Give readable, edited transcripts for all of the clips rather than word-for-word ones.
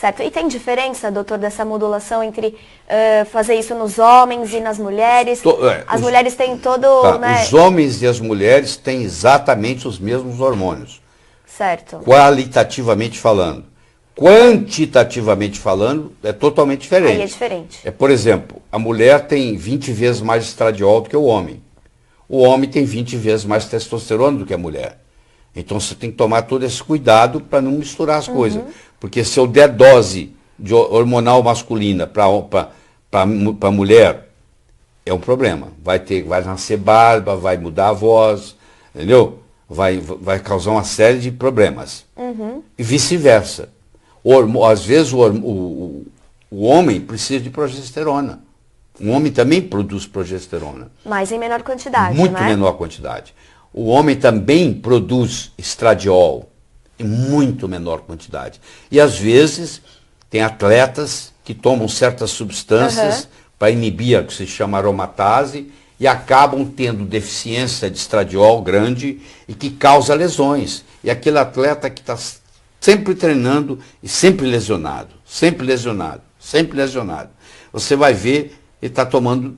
Certo. E tem diferença, doutor, dessa modulação entre fazer isso nos homens e nas mulheres? As mulheres têm todo... Tá, né? Os homens e as mulheres têm exatamente os mesmos hormônios. Certo. Qualitativamente falando. Quantitativamente falando, é totalmente diferente. Aí é diferente. Por exemplo, a mulher tem 20 vezes mais estradiol do que o homem. O homem tem 20 vezes mais testosterona do que a mulher. Então você tem que tomar todo esse cuidado para não misturar as coisas. Porque se eu der dose de hormonal masculina para a mulher, é um problema. Vai nascer barba, vai mudar a voz, entendeu? Vai causar uma série de problemas. E vice-versa. Às vezes o homem precisa de progesterona. O homem também produz progesterona. Mas em menor quantidade, Muito né? menor quantidade. O homem também produz estradiol em muito menor quantidade. E às vezes tem atletas que tomam certas substâncias para inibir a que se chama aromatase e acabam tendo deficiência de estradiol grande e que causa lesões. E aquele atleta que está sempre treinando e sempre lesionado, sempre lesionado, sempre lesionado. Você vai ver, ele está tomando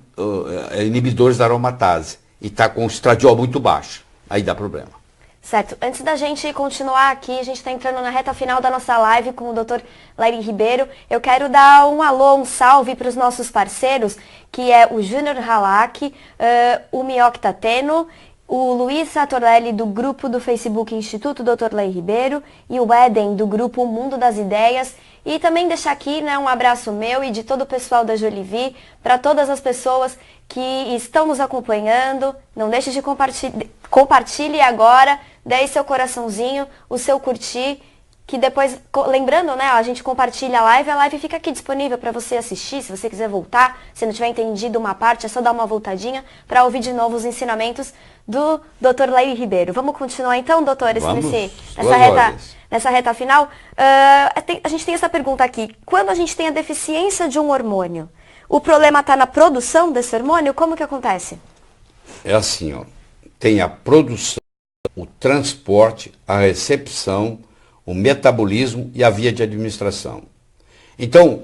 inibidores da aromatase e está com o estradiol muito baixo. Aí dá problema. Certo. Antes da gente continuar aqui, a gente está entrando na reta final da nossa live com o Dr. Laíri Ribeiro. Eu quero dar um alô, um salve para os nossos parceiros, que é o Júnior Halak, o Mioc Tateno, o Luiz Satorelli, do grupo do Facebook Instituto Dr. Laíri Ribeiro, e o Eden, do grupo Mundo das Ideias. E também deixar aqui, né, um abraço meu e de todo o pessoal da Jolivie, para todas as pessoas que estão nos acompanhando. Não deixe de compartilhe agora, dê aí seu coraçãozinho, o seu curtir, que depois, lembrando, né, a gente compartilha a live fica aqui disponível para você assistir, se você quiser voltar, se não tiver entendido uma parte, é só dar uma voltadinha para ouvir de novo os ensinamentos do Dr. Laíri Ribeiro. Vamos continuar então, doutor, nessa reta final? A gente tem essa pergunta aqui. Quando a gente tem a deficiência de um hormônio, o problema está na produção desse hormônio? Como que acontece? É assim, ó, tem a produção, o transporte, a recepção, o metabolismo e a via de administração. Então,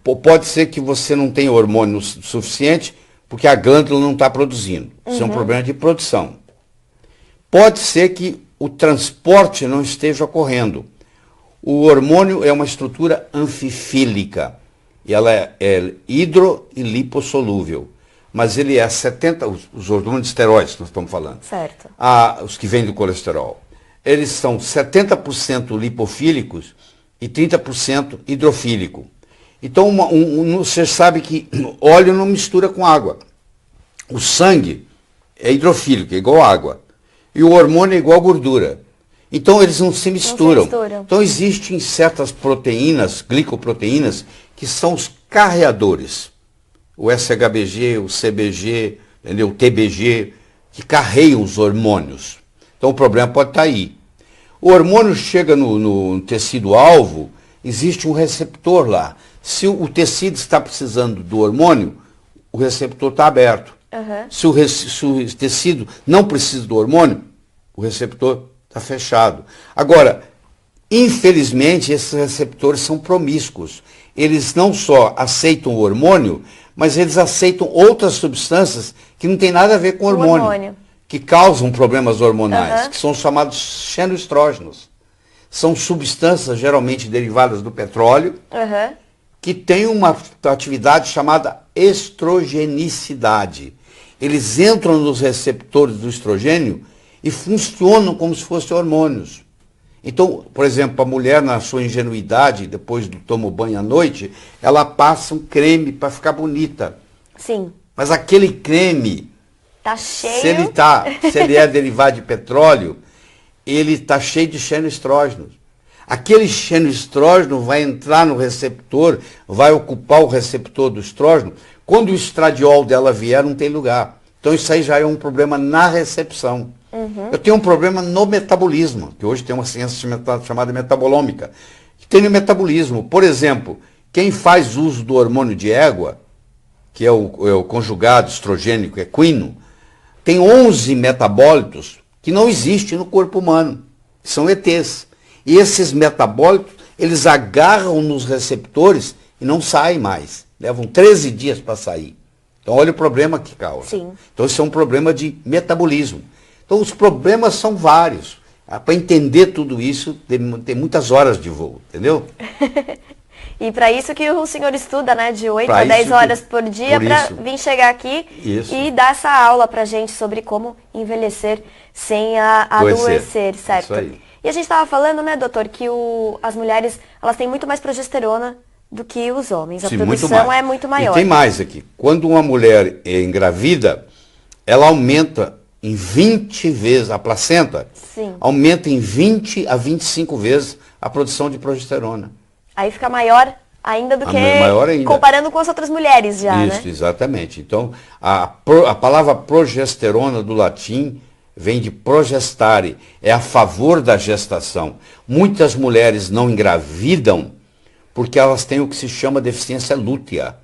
pode ser que você não tenha hormônio suficiente porque a glândula não está produzindo. Isso é um problema de produção. Pode ser que o transporte não esteja ocorrendo. O hormônio é uma estrutura anfifílica. E ela é hidro e lipossolúvel. Mas ele é 70%, os hormônios de esteroides que nós estamos falando. Certo. Os que vêm do colesterol. Eles são 70% lipofílicos e 30% hidrofílico. Então, você sabe que óleo não mistura com água. O sangue é hidrofílico, é igual água. E o hormônio é igual gordura. Então, eles não se misturam. Então, existem certas proteínas, glicoproteínas, que são os carreadores. O SHBG, o CBG, entendeu? O TBG, que carregam os hormônios. Então, o problema pode estar aí. O hormônio chega no tecido-alvo, existe um receptor lá. Se o tecido está precisando do hormônio, o receptor está aberto. Se o tecido não precisa do hormônio, o receptor está fechado. Agora, infelizmente, esses receptores são promíscuos. Eles não só aceitam o hormônio, mas eles aceitam outras substâncias que não tem nada a ver com o hormônio. Que causam problemas hormonais, que são chamados xenoestrógenos. São substâncias geralmente derivadas do petróleo, que têm uma atividade chamada estrogenicidade. Eles entram nos receptores do estrogênio e funcionam como se fossem hormônios. Então, por exemplo, a mulher, na sua ingenuidade, depois do tomo banho à noite, ela passa um creme para ficar bonita. Sim. Mas aquele creme, tá cheio. Se ele é derivado de petróleo, ele está cheio de xenoestrógenos. Aquele xenoestrógeno vai entrar no receptor, vai ocupar o receptor do estrógeno. Quando o estradiol dela vier, não tem lugar. Então isso aí já é um problema na recepção. Eu tenho um problema no metabolismo, que hoje tem uma ciência chamada metabolômica, que tem no metabolismo. Por exemplo, quem faz uso do hormônio de égua, que é o conjugado estrogênico equino, tem 11 metabólitos que não existem no corpo humano, que são ETs. E esses metabólitos, eles agarram nos receptores e não saem mais. Levam 13 dias para sair. Então olha o problema que causa. Sim. Então isso é um problema de metabolismo. Então os problemas são vários. Para entender tudo isso, tem muitas horas de voo, entendeu? E para isso que o senhor estuda, né, de 8 a 10 horas por dia, para vir chegar aqui e dar essa aula para a gente sobre como envelhecer sem adoecer, certo? Isso aí. E a gente estava falando, né, doutor, que as mulheres, elas têm muito mais progesterona do que os homens. A produção é muito maior. E tem mais aqui. Quando uma mulher é engravida, ela aumenta em 20 vezes, a placenta aumenta em 20 a 25 vezes a produção de progesterona. Aí fica maior ainda do que maior ainda. Comparando com as outras mulheres já, Isso, né? Exatamente. Então, a palavra progesterona do latim vem de progestare, é a favor da gestação. Muitas mulheres não engravidam porque elas têm o que se chama deficiência lútea.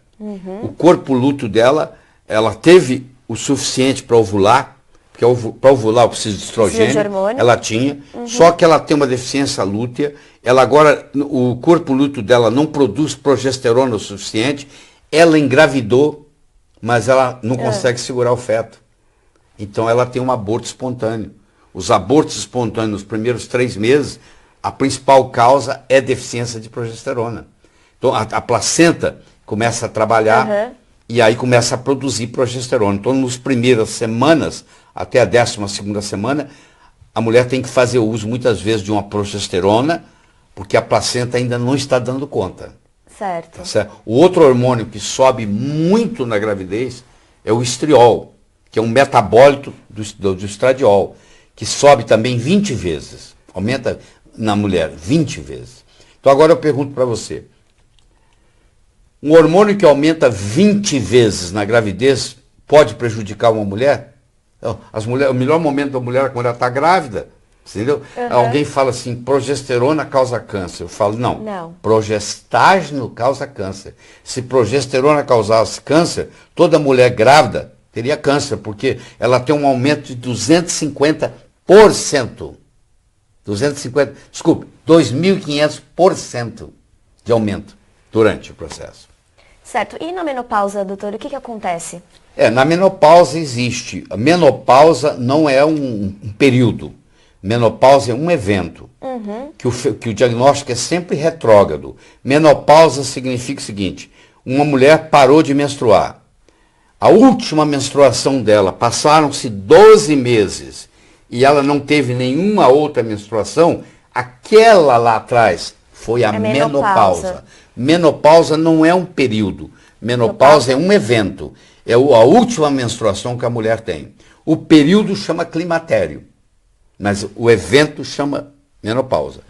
O corpo lúteo dela, ela teve o suficiente para ovular, porque para ovular eu preciso de estrogênio, ela tinha, só que ela tem uma deficiência lútea, ela agora, o corpo lúteo dela não produz progesterona o suficiente, ela engravidou, mas ela não consegue segurar o feto. Então ela tem um aborto espontâneo. Os abortos espontâneos nos primeiros 3 meses, a principal causa é deficiência de progesterona. Então a placenta começa a trabalhar e aí começa a produzir progesterona. Então nas primeiras semanas, até a 12ª semana, a mulher tem que fazer uso muitas vezes de uma progesterona, porque a placenta ainda não está dando conta. Certo. Tá certo? O outro hormônio que sobe muito na gravidez é o estriol, que é um metabólito do estradiol, que sobe também 20 vezes. Aumenta na mulher 20 vezes. Então agora eu pergunto para você. Um hormônio que aumenta 20 vezes na gravidez pode prejudicar uma mulher? O melhor momento da mulher é quando ela está grávida. Entendeu? Alguém fala assim, progesterona causa câncer. Eu falo, não. Progestágeno causa câncer. Se progesterona causasse câncer, toda mulher grávida teria câncer, porque ela tem um aumento de 250%. 2.500% de aumento durante o processo. Certo. E na menopausa, doutor, o que acontece? Na menopausa existe. A menopausa não é um período. Menopausa é um evento. Que o diagnóstico é sempre retrógrado. Menopausa significa o seguinte: uma mulher parou de menstruar. A última menstruação dela, passaram-se 12 meses e ela não teve nenhuma outra menstruação, aquela lá atrás foi a menopausa. Menopausa não é um período. Menopausa é um evento. É a última menstruação que a mulher tem. O período chama climatério, mas o evento chama menopausa.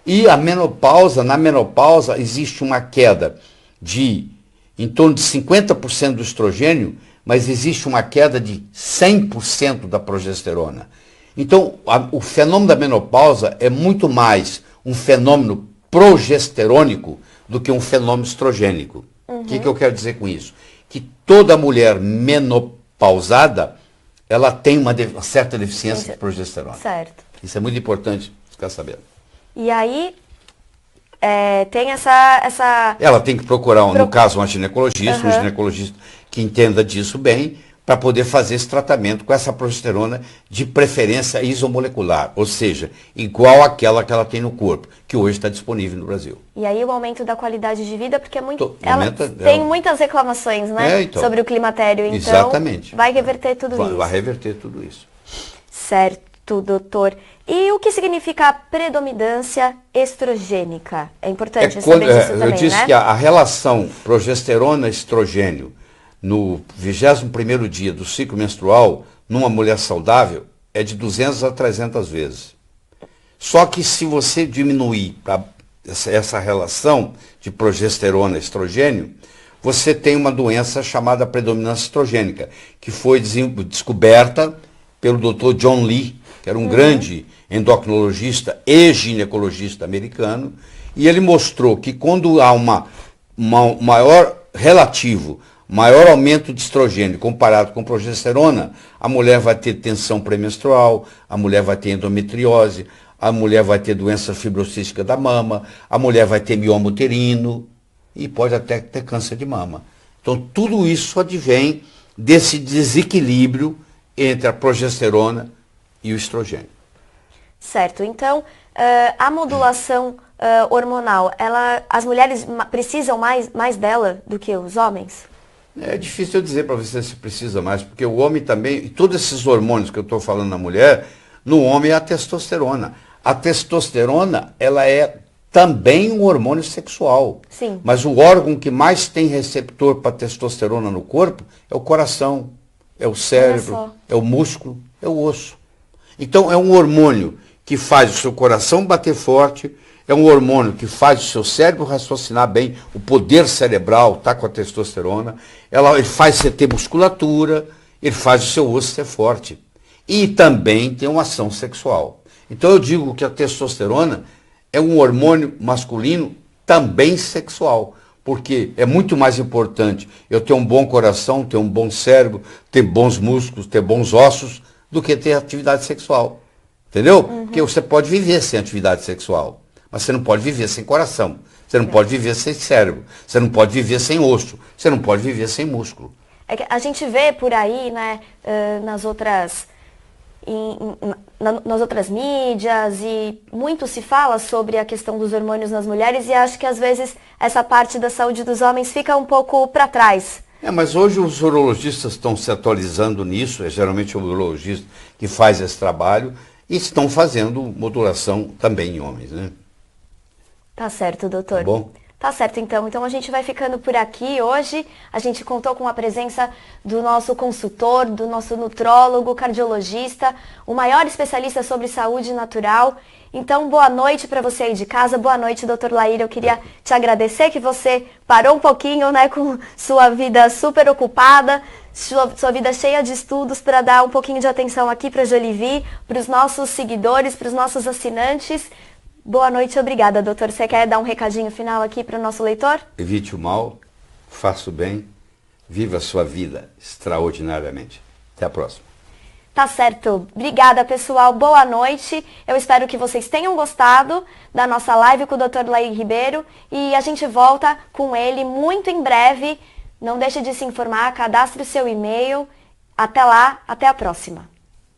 E a menopausa, na menopausa existe uma queda de em torno de 50% do estrogênio, mas existe uma queda de 100% da progesterona. Então, o fenômeno da menopausa é muito mais um fenômeno progesterônico do que um fenômeno estrogênico. O que eu quero dizer com isso? Que toda mulher menopausada, ela tem uma certa deficiência de progesterona. Certo. Isso é muito importante ficar sabendo. E aí, tem essa... Ela tem que procurar, no caso, um ginecologista que entenda disso bem, para poder fazer esse tratamento com essa progesterona de preferência isomolecular, ou seja, igual àquela que ela tem no corpo, que hoje está disponível no Brasil. E aí o aumento da qualidade de vida, porque tem muitas reclamações, né, sobre o climatério, então exatamente. Vai reverter tudo isso. Vai reverter tudo isso. Certo, doutor. E o que significa a predominância estrogênica? É importante saber disso também, eu disse que a relação progesterona-estrogênio no 21º dia do ciclo menstrual, numa mulher saudável, é de 200 a 300 vezes. Só que se você diminuir essa relação de progesterona e estrogênio, você tem uma doença chamada predominância estrogênica, que foi descoberta pelo Dr. John Lee, que era um grande endocrinologista e ginecologista americano, e ele mostrou que quando há maior aumento de estrogênio comparado com progesterona, a mulher vai ter tensão pré-menstrual, a mulher vai ter endometriose, a mulher vai ter doença fibrocística da mama, a mulher vai ter mioma uterino e pode até ter câncer de mama. Então, tudo isso advém desse desequilíbrio entre a progesterona e o estrogênio. Certo. Então, a modulação hormonal, as mulheres precisam mais dela do que os homens? É difícil eu dizer para você se precisa mais, porque o homem também, e todos esses hormônios que eu estou falando na mulher, no homem é a testosterona. A testosterona, ela é também um hormônio sexual. Sim. Mas o órgão que mais tem receptor para testosterona no corpo é o coração, é o cérebro, é o músculo, é o osso. Então é um hormônio que faz o seu coração bater forte, é um hormônio que faz o seu cérebro raciocinar bem, o poder cerebral está com a testosterona, ele faz você ter musculatura, ele faz o seu osso ser forte. E também tem uma ação sexual. Então eu digo que a testosterona é um hormônio masculino também sexual, porque é muito mais importante eu ter um bom coração, ter um bom cérebro, ter bons músculos, ter bons ossos, do que ter atividade sexual. Entendeu? Porque você pode viver sem atividade sexual, mas você não pode viver sem coração, você não pode viver sem cérebro, você não pode viver sem osso, você não pode viver sem músculo. É que a gente vê por aí, né, nas outras mídias, e muito se fala sobre a questão dos hormônios nas mulheres, e acho que às vezes essa parte da saúde dos homens fica um pouco para trás. Mas hoje os urologistas estão se atualizando nisso, é geralmente o urologista que faz esse trabalho, e estão fazendo modulação também em homens, né? Tá certo, doutor. Tá bom? Tá certo, então. Então a gente vai ficando por aqui hoje. A gente contou com a presença do nosso consultor, do nosso nutrólogo, cardiologista, o maior especialista sobre saúde natural. Então, boa noite para você aí de casa. Boa noite, doutor Laíra. Eu queria te agradecer que você parou um pouquinho, né, com sua vida super ocupada, sua vida cheia de estudos, para dar um pouquinho de atenção aqui para a Jolivie, para os nossos seguidores, para os nossos assinantes. Boa noite, obrigada, doutor. Você quer dar um recadinho final aqui para o nosso leitor? Evite o mal, faça o bem, viva a sua vida extraordinariamente. Até a próxima. Tá certo. Obrigada, pessoal. Boa noite. Eu espero que vocês tenham gostado da nossa live com o Dr. Laír Ribeiro, e a gente volta com ele muito em breve. Não deixe de se informar, cadastre o seu e-mail. Até lá, até a próxima.